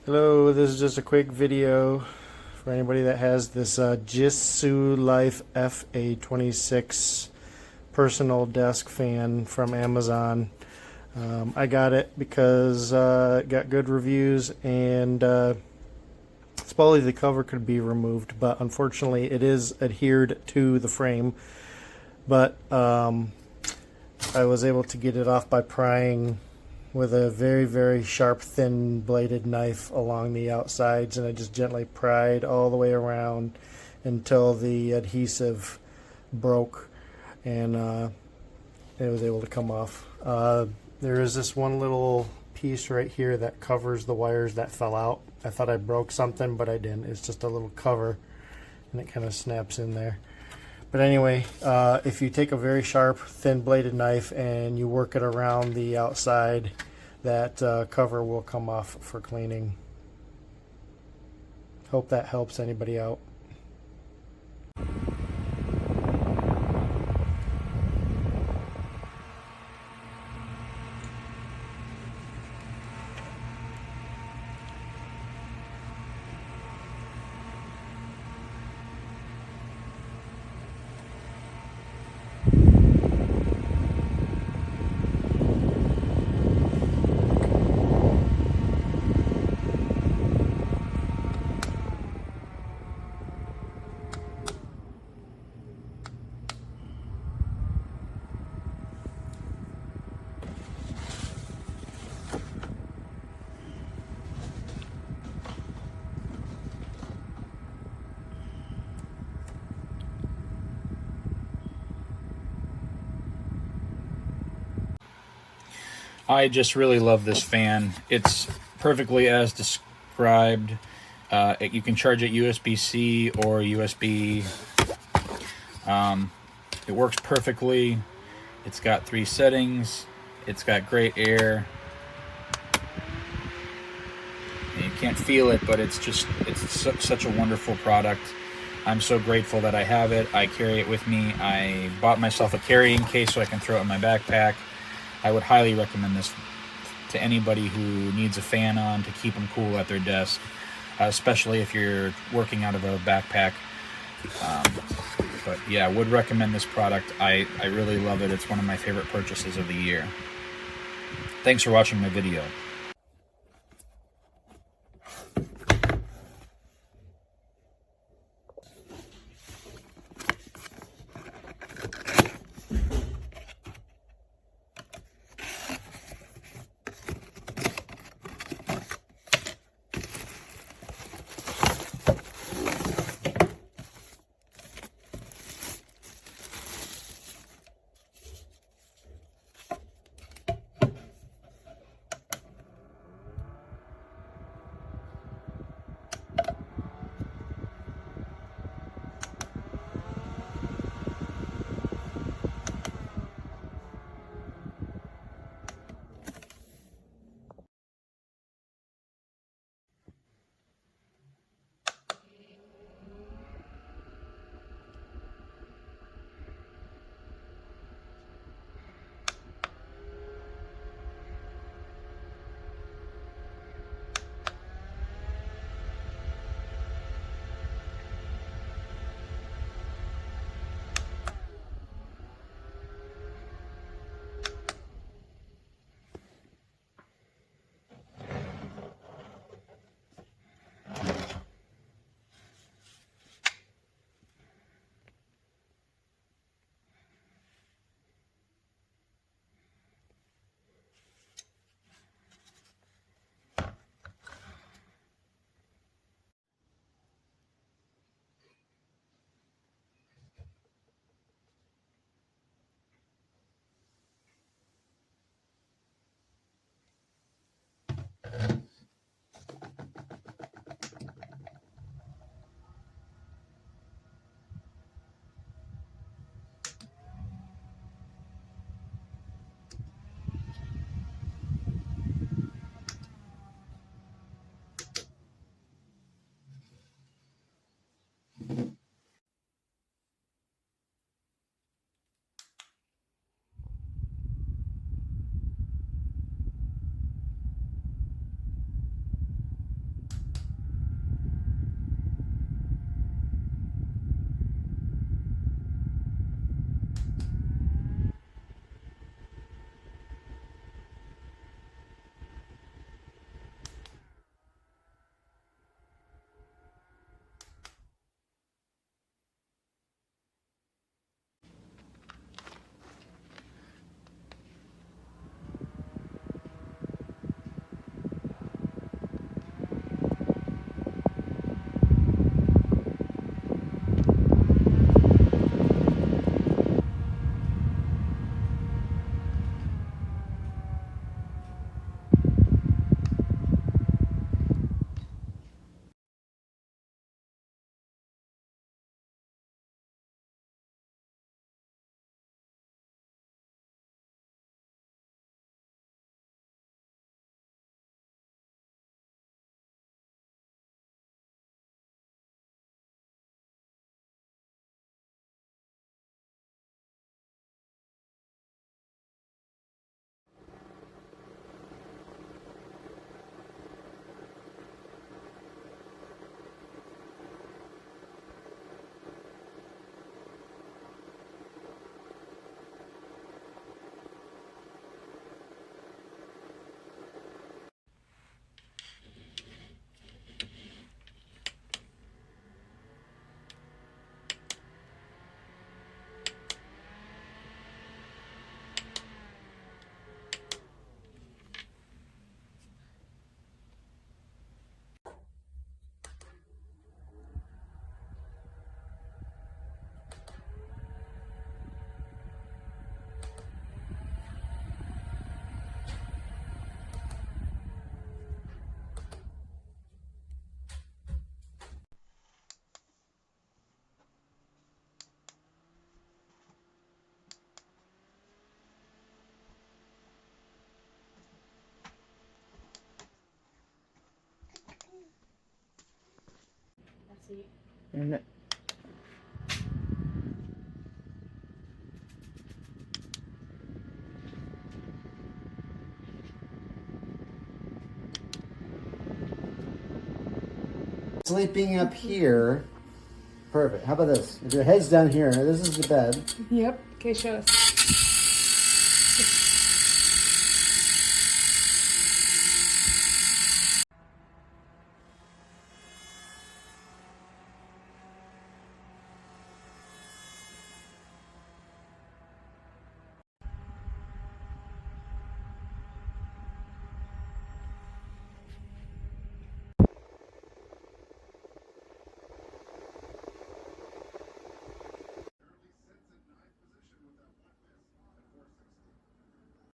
Hello, this is just a quick video for anybody that has this JISULIFE FA26 personal desk fan from Amazon. I got it because it got good reviews, and supposedly the cover could be removed, but unfortunately it is adhered to the frame. But I was able to get it off by prying with a very sharp thin bladed knife along the outsides, and I just gently pried all the way around until the adhesive broke, and it was able to come off. There is this one little piece right here that covers the wires that fell out. I thought I broke something, but I didn't. It's just a little cover, and it kind of snaps in there. But anyway, if you take a very sharp, thin bladed knife and you work it around the outside, that cover will come off for cleaning. Hope that helps anybody out. I just really love this fan. It's perfectly as described. You can charge it USB-C or USB. It works perfectly. It's got 3 settings. It's got great air. And you can't feel it, but it's such a wonderful product. I'm so grateful that I have it. I carry it with me. I bought myself a carrying case so I can throw it in my backpack. I would highly recommend this to anybody who needs a fan on to keep them cool at their desk, especially if you're working out of a backpack. But yeah, I would recommend this product. I really love it. It's one of my favorite purchases of the year. Thanks for watching my video. And sleeping up here. Perfect. How about this? If your head's down here, this is the bed. yep. Okay, show us.